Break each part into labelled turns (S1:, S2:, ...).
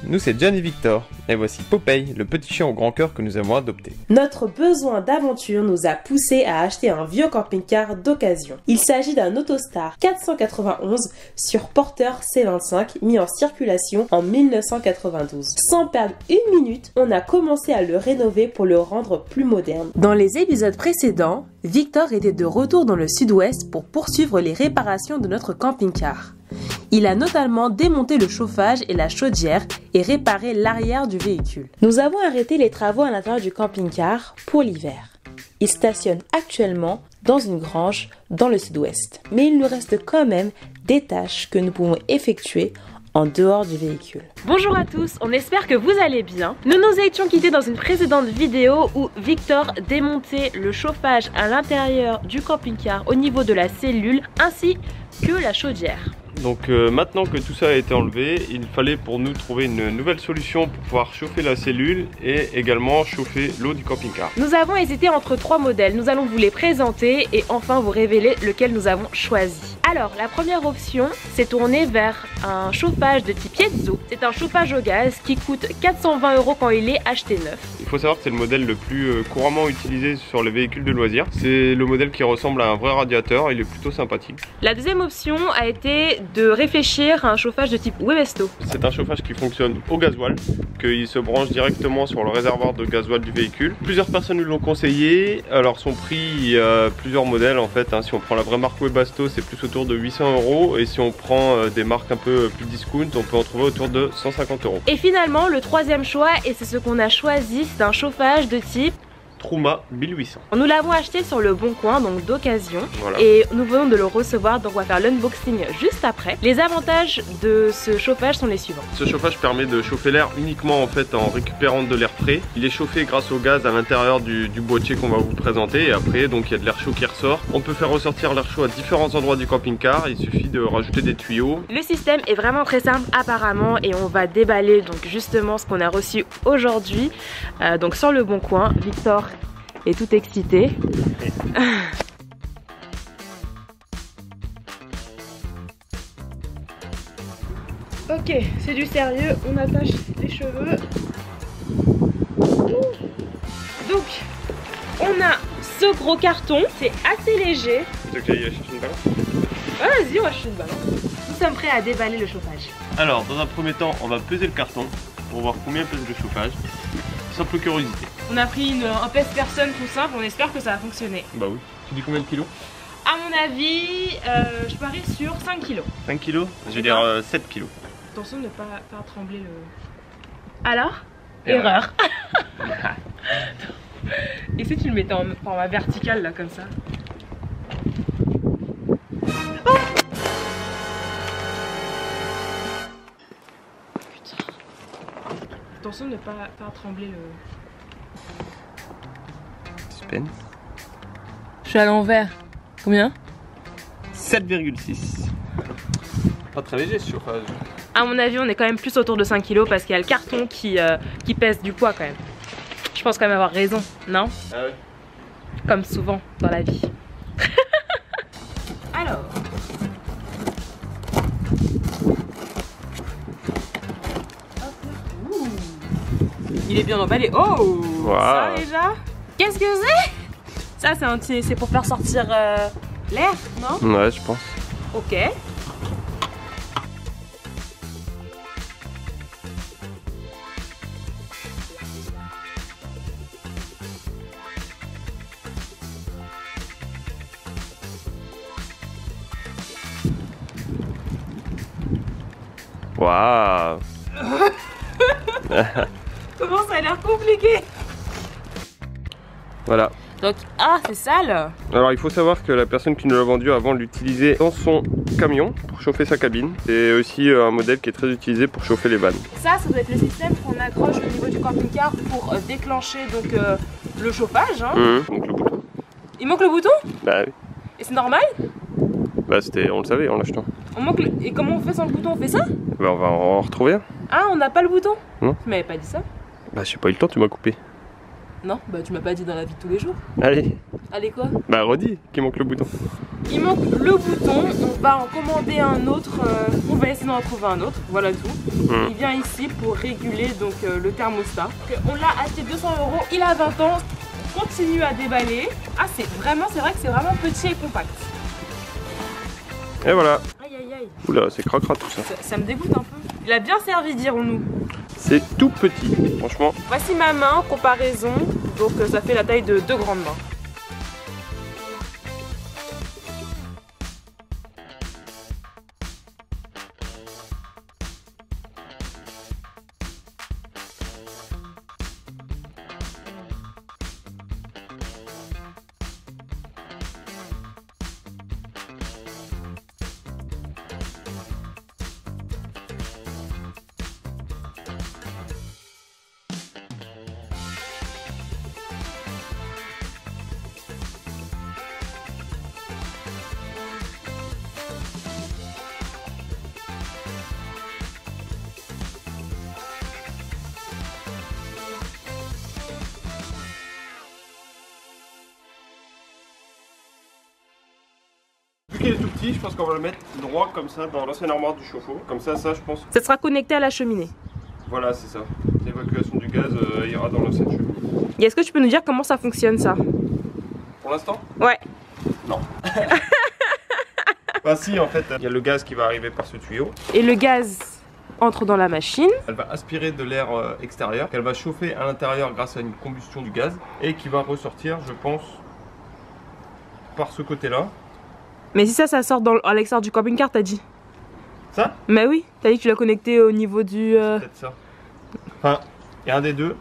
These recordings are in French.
S1: nous c'est John et Victor, et voici Popeye, le petit chien au grand cœur que nous avons adopté.
S2: Notre besoin d'aventure nous a poussé à acheter un vieux camping-car d'occasion. Il s'agit d'un Autostar 491 sur porteur C25 mis en circulation en 1992. Sans perdre une minute, on a commencé à le rénover pour le rendre plus moderne. Dans les épisodes précédents, Victor était de retour dans le sud-ouest pour poursuivre les réparations de notre camping-car. Il a notamment démonté le chauffage et la chaudière et réparé l'arrière du véhicule. Nous avons arrêté les travaux à l'intérieur du camping-car pour l'hiver. Il stationne actuellement dans une grange dans le sud-ouest. Mais il nous reste quand même des tâches que nous pouvons effectuer en dehors du véhicule.
S3: Bonjour à tous, on espère que vous allez bien. Nous nous étions quittés dans une précédente vidéo où Victor démontait le chauffage à l'intérieur du camping-car au niveau de la cellule ainsi que la chaudière.
S1: Donc maintenant que tout ça a été enlevé, il fallait pour nous trouver une nouvelle solution pour pouvoir chauffer la cellule et également chauffer l'eau du camping-car.
S3: Nous avons hésité entre 3 modèles, nous allons vous les présenter et enfin vous révéler lequel nous avons choisi. Alors la première option s'est tournée vers un chauffage de type Piezo. C'est un chauffage au gaz qui coûte 420 € quand il est acheté neuf.
S1: Il faut savoir que c'est le modèle le plus couramment utilisé sur les véhicules de loisirs. C'est le modèle qui ressemble à un vrai radiateur, il est plutôt sympathique.
S3: La deuxième option a été de réfléchir à un chauffage de type Webesto.
S1: C'est un chauffage qui fonctionne au gasoil, qu'il se branche directement sur le réservoir de gasoil du véhicule. Plusieurs personnes nous l'ont conseillé. Alors son prix, il y a plusieurs modèles en fait. Si on prend la vraie marque Webesto, c'est plus autour de 800 € et si on prend des marques un peu plus discount, on peut en trouver autour de 150 €.
S3: Et finalement, le troisième choix, et c'est ce qu'on a choisi, c'est un chauffage de type
S1: Truma 1800.
S3: Nous l'avons acheté sur le Bon Coin, donc d'occasion,
S1: voilà.
S3: Et nous venons de le recevoir, donc on va faire l'unboxing juste après. Les avantages de ce chauffage sont les suivants.
S1: Ce chauffage permet de chauffer l'air uniquement en fait en récupérant de l'air frais. Il est chauffé grâce au gaz à l'intérieur du boîtier qu'on va vous présenter et après donc il y a de l'air chaud qui ressort. On peut faire ressortir l'air chaud à différents endroits du camping-car, il suffit de rajouter des tuyaux.
S3: Le système est vraiment très simple apparemment et on va déballer donc justement ce qu'on a reçu aujourd'hui donc sur le Bon Coin. Victor est tout excité. Ok, c'est du sérieux, on attache les cheveux. Donc, on a ce gros carton, c'est assez léger.
S1: Tu veux que j'aille chercher une balance ?
S3: Ah, vas-y, on va chercher une balance. Nous sommes prêts à déballer le chauffage.
S1: Alors, dans un premier temps, on va peser le carton pour voir combien pèse le chauffage. Simple curiosité.
S3: On a pris un pèse-personne tout simple, on espère que ça va fonctionner.
S1: Bah oui. Tu dis combien de kilos?
S3: À mon avis, je parie sur 5 kilos.
S1: 5 kilos? Je vais dire 7 kilos.
S3: Attention de ne pas trembler le... Alors? Erreur. Et si tu le mettais en format vertical là comme ça? Oh, putain. Attention de ne pas trembler le...
S1: Suspense.
S3: Je suis à l'envers. Combien?
S1: 7,6. Pas très léger ce chauffage.
S3: À mon avis, on est quand même plus autour de 5 kilos parce qu'il y a le carton qui pèse du poids quand même. Je pense quand même avoir raison, non?
S1: Ah ouais.
S3: Comme souvent dans la vie. Alors. Il est bien emballé. Oh,
S1: wow.
S3: Ça déjà. Qu'est-ce que c'est? Ça c'est pour faire sortir l'air, non?
S1: Ouais, je pense.
S3: Ok.
S1: Waouh.
S3: Comment ça a l'air compliqué?
S1: Voilà.
S3: Donc, ah, c'est sale.
S1: Alors il faut savoir que la personne qui nous l'a vendu avant l'utilisait dans son camion pour chauffer sa cabine. C'est aussi un modèle qui est très utilisé pour chauffer les vannes.
S3: Ça doit être le système qu'on accroche au niveau du camping-car pour déclencher donc le chauffage. Hein.
S1: Donc le bouton.
S3: Il manque le bouton?
S1: Bah oui.
S3: Et c'est normal?
S1: Bah c'était, on le savait en l'achetant.
S3: On manque le... Et comment on fait sans le bouton? On fait ça?
S1: Bah on va en retrouver un.
S3: Ah, on n'a pas le bouton?
S1: Non.
S3: Tu m'avais pas dit ça?
S1: Bah j'ai pas eu le temps, tu m'as coupé.
S3: Non, bah tu m'as pas dit dans la vie de tous les jours.
S1: Allez.
S3: Allez quoi?
S1: Bah redis, qu'il manque le bouton.
S3: Il manque le bouton, on va en commander un autre, on va essayer d'en trouver un autre, voilà tout. Il vient ici pour réguler donc le thermostat. On l'a acheté 200 €, il a 20 ans, on continue à déballer. Ah c'est vrai que c'est vraiment petit et compact.
S1: Et voilà.
S3: Aïe aïe aïe.
S1: Oula, c'est cracra tout ça.
S3: Ça me dégoûte un peu. Il a bien servi, dirons-nous.
S1: C'est tout petit, franchement.
S3: Voici ma main, comparaison, donc ça fait la taille de 2 grandes mains.
S1: Vu qu'il est tout petit, je pense qu'on va le mettre droit comme ça dans l'ancienne armoire du chauffe-eau. Comme ça, je pense.
S3: Ça sera connecté à la cheminée.
S1: Voilà, c'est ça. L'évacuation du gaz ira dans l'ancienne cheminée.
S3: Et est-ce que tu peux nous dire comment ça fonctionne ça?
S1: Pour l'instant?
S3: Ouais.
S1: Non. Bah si, en fait, il y a le gaz qui va arriver par ce tuyau.
S3: Et le gaz entre dans la machine.
S1: Elle va aspirer de l'air extérieur, qu'elle va chauffer à l'intérieur grâce à une combustion du gaz et qui va ressortir, je pense, par ce côté-là.
S3: Mais si ça sort à l'extérieur du camping-car, t'as dit?
S1: Ça?
S3: Mais oui, t'as dit que tu l'as connecté au niveau du...
S1: Peut-être ça. Enfin, il y a un des deux.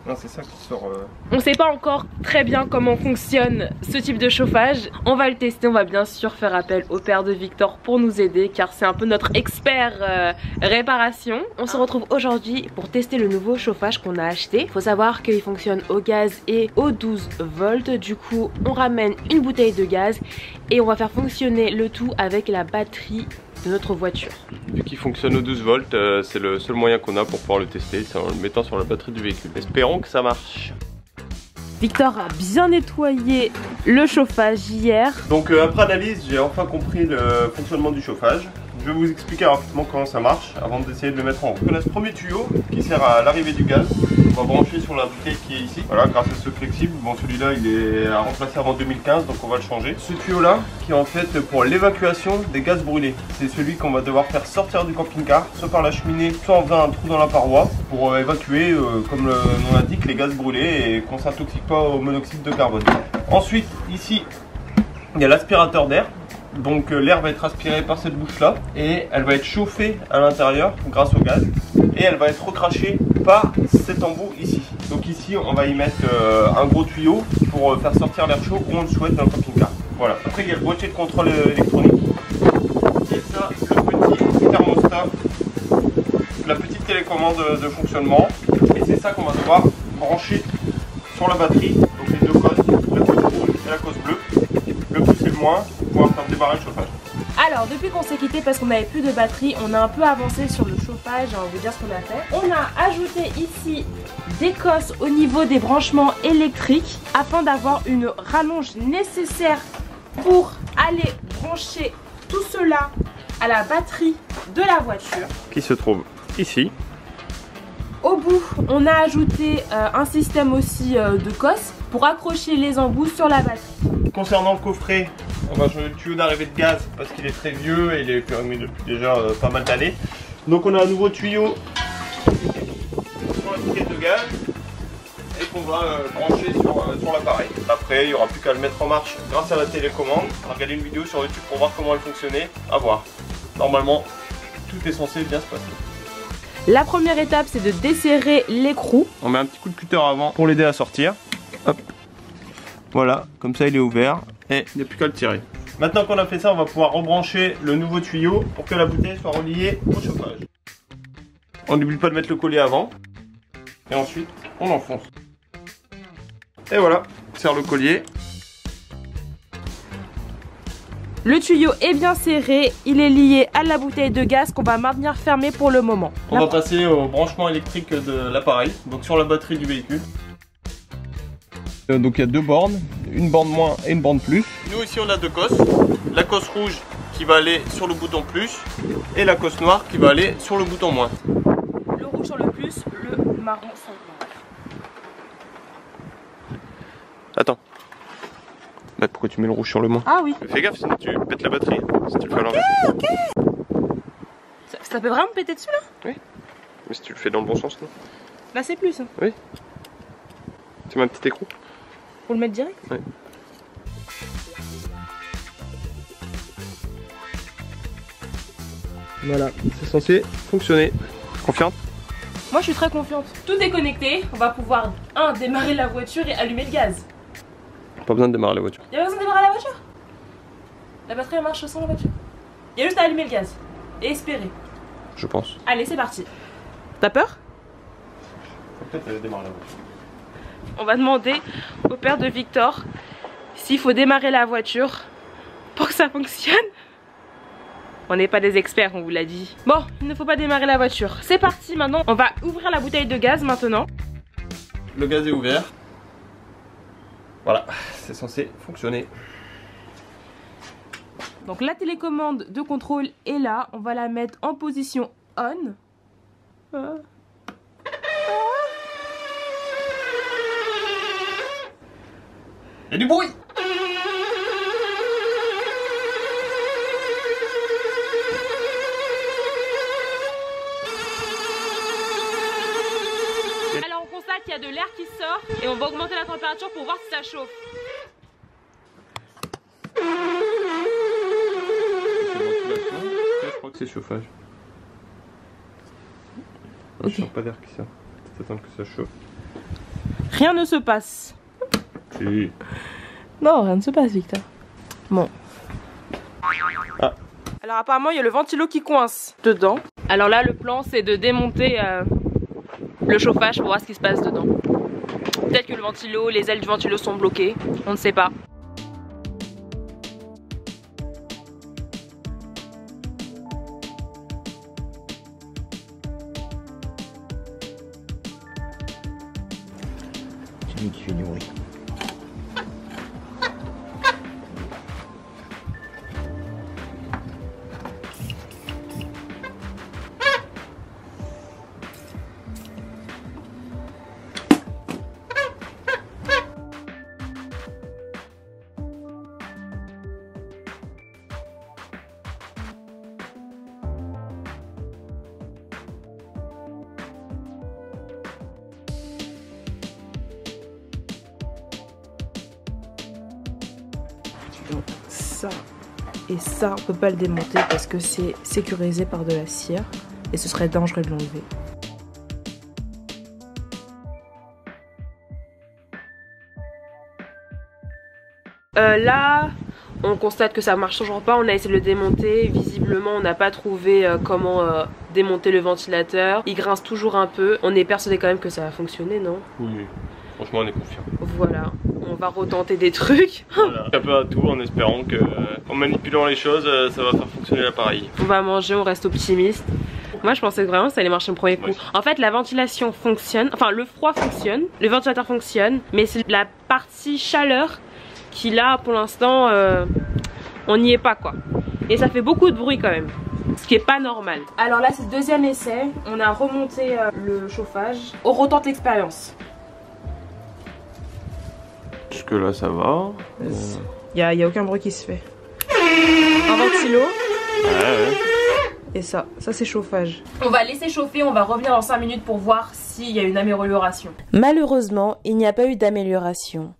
S1: Non, c'est ça qui sort.
S3: On sait pas encore très bien comment fonctionne ce type de chauffage. On va le tester, on va bien sûr faire appel au père de Victor pour nous aider car c'est un peu notre expert réparation. On se retrouve aujourd'hui pour tester le nouveau chauffage qu'on a acheté. Il faut savoir qu'il fonctionne au gaz et au 12 volts. Du coup, on ramène une bouteille de gaz et on va faire fonctionner le tout avec la batterie de notre voiture.
S1: Vu qu'il fonctionne aux 12 volts, c'est le seul moyen qu'on a pour pouvoir le tester, c'est en le mettant sur la batterie du véhicule. Espérons que ça marche.
S3: Victor a bien nettoyé le chauffage hier.
S1: Donc après analyse, j'ai enfin compris le fonctionnement du chauffage. Je vais vous expliquer rapidement comment ça marche avant d'essayer de le mettre en route. On a ce premier tuyau qui sert à l'arrivée du gaz. On va brancher sur la bouteille qui est ici. Voilà, grâce à ce flexible. Bon, celui-là il est à remplacer avant 2015, donc on va le changer. Ce tuyau là qui est en fait pour l'évacuation des gaz brûlés. C'est celui qu'on va devoir faire sortir du camping-car, soit par la cheminée, soit en faisant un trou dans la paroi pour évacuer, comme le nom l'indique, les gaz brûlés et qu'on ne s'intoxique pas au monoxyde de carbone. Ensuite, ici, il y a l'aspirateur d'air. Donc l'air va être aspiré par cette bouche là et elle va être chauffée à l'intérieur grâce au gaz et elle va être recrachée par cet embout ici. Donc ici on va y mettre un gros tuyau pour faire sortir l'air chaud où on le souhaite dans le camping-car. Voilà. Après il y a le boîtier de contrôle électronique et ça le petit thermostat, la petite télécommande de fonctionnement et c'est ça qu'on va devoir brancher sur la batterie. Donc les deux cosses, la cosse rouge et la cosse bleue. Le plus et le moins pour pouvoir faire démarrer le chauffage.
S3: Alors depuis qu'on s'est quitté parce qu'on n'avait plus de batterie, on a un peu avancé sur le chauffage, on va vous dire ce qu'on a fait. On a ajouté ici des cosses au niveau des branchements électriques afin d'avoir une rallonge nécessaire pour aller brancher tout cela à la batterie de la voiture.
S1: Qui se trouve ici.
S3: Au bout, on a ajouté un système aussi de cosses pour accrocher les embouts sur la batterie.
S1: Concernant le coffret, on va changer le tuyau d'arrivée de gaz parce qu'il est très vieux et il est fermé depuis déjà pas mal d'années. Donc on a un nouveau tuyau sur la bouteille de gaz et qu'on va brancher sur l'appareil. Après, il n'y aura plus qu'à le mettre en marche grâce à la télécommande. On va regarder une vidéo sur YouTube pour voir comment elle fonctionnait. À voir. Normalement, tout est censé bien se passer.
S3: La première étape, c'est de desserrer l'écrou.
S1: On met un petit coup de cutter avant pour l'aider à sortir. Hop. Voilà, comme ça il est ouvert et il n'y a plus qu'à le tirer. Maintenant qu'on a fait ça, on va pouvoir rebrancher le nouveau tuyau pour que la bouteille soit reliée au chauffage. On n'oublie pas de mettre le collier avant. Et ensuite, on enfonce. Et voilà, on serre le collier.
S3: Le tuyau est bien serré, il est lié à la bouteille de gaz qu'on va maintenir fermée pour le moment.
S1: On va passer au branchement électrique de l'appareil, donc sur la batterie du véhicule. Donc il y a deux bornes, une borne moins et une borne plus. Nous ici on a deux cosses. La cosse rouge qui va aller sur le bouton plus et la cosse noire qui va aller sur le bouton moins.
S3: Le rouge sur le plus, le marron sur le moins.
S1: Attends. Bah, pourquoi tu mets le rouge sur le moins?
S3: Ah oui.
S1: Fais gaffe sinon tu pètes la batterie si tu le fais à l'envers.
S3: Ok. Ça peut vraiment péter dessus là?
S1: Oui. Mais si tu le fais dans le bon sens, non?
S3: Là c'est plus. Hein.
S1: Oui. Tu mets un petit écrou?
S3: Pour le mettre direct?
S1: Oui. Voilà, c'est censé fonctionner. Confiante?
S3: Moi je suis très confiante. Tout est connecté, on va pouvoir démarrer la voiture et allumer le gaz.
S1: Pas besoin de démarrer la voiture.
S3: Y'a pas besoin de démarrer la voiture? La batterie elle marche sans la voiture. Y'a juste à allumer le gaz. Et espérer.
S1: Je pense.
S3: Allez c'est parti. T'as peur?
S1: Peut-être elle démarre la voiture.
S3: On va demander au père de Victor s'il faut démarrer la voiture pour que ça fonctionne. On n'est pas des experts, on vous l'a dit. Bon, il ne faut pas démarrer la voiture. C'est parti maintenant. On va ouvrir la bouteille de gaz maintenant.
S1: Le gaz est ouvert. Voilà, c'est censé fonctionner.
S3: Donc la télécommande de contrôle est là. On va la mettre en position on.
S1: Il y a du bruit!
S3: Alors on constate qu'il y a de l'air qui sort et on va augmenter la température pour voir si ça chauffe.
S1: Je crois que c'est chauffage. Je sens pas d'air qui sort. Peut-être attendre que ça chauffe.
S3: Rien ne se passe.
S1: Si.
S3: Non, rien ne se passe, Victor. Bon.
S1: Ah.
S3: Alors apparemment, il y a le ventilo qui coince dedans. Alors là, le plan, c'est de démonter le chauffage pour voir ce qui se passe dedans. Peut-être que le ventilo, les ailes du ventilo sont bloquées. On ne sait pas.
S1: C'est lui qui fait du bruit.
S3: Donc ça et ça, on peut pas le démonter parce que c'est sécurisé par de la cire et ce serait dangereux de l'enlever. Là, on constate que ça marche toujours pas. On a essayé de le démonter. Visiblement, on n'a pas trouvé comment démonter le ventilateur. Il grince toujours un peu. On est persuadé quand même que ça va fonctionner, non?
S1: Oui, franchement, on est confiant.
S3: Voilà, on va retenter des trucs.
S1: Voilà. Un peu à tout en espérant que, en manipulant les choses, ça va faire fonctionner l'appareil.
S3: On va manger, on reste optimiste. Moi je pensais vraiment que ça allait marcher au premier coup. En fait la ventilation fonctionne, enfin le froid fonctionne, le ventilateur fonctionne, mais c'est la partie chaleur qui là pour l'instant on n'y est pas quoi. Et ça fait beaucoup de bruit quand même, ce qui est pas normal. Alors là c'est le deuxième essai, on a remonté le chauffage. On retente l'expérience.
S1: Jusque là ça va.
S3: Y a aucun bruit qui se fait. Un ventilo.
S1: Ouais.
S3: Et ça c'est chauffage. On va laisser chauffer, on va revenir dans 5 minutes pour voir s'il y a une amélioration.
S2: Malheureusement, il n'y a pas eu d'amélioration.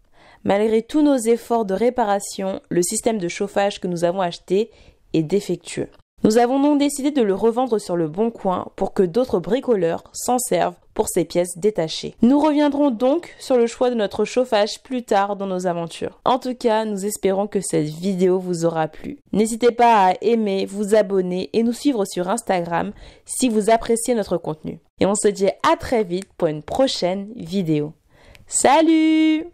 S2: Malgré tous nos efforts de réparation, le système de chauffage que nous avons acheté est défectueux. Nous avons donc décidé de le revendre sur le Bon Coin pour que d'autres bricoleurs s'en servent pour ces pièces détachées. Nous reviendrons donc sur le choix de notre chauffage plus tard dans nos aventures. En tout cas, nous espérons que cette vidéo vous aura plu. N'hésitez pas à aimer, vous abonner et nous suivre sur Instagram si vous appréciez notre contenu. Et on se dit à très vite pour une prochaine vidéo. Salut!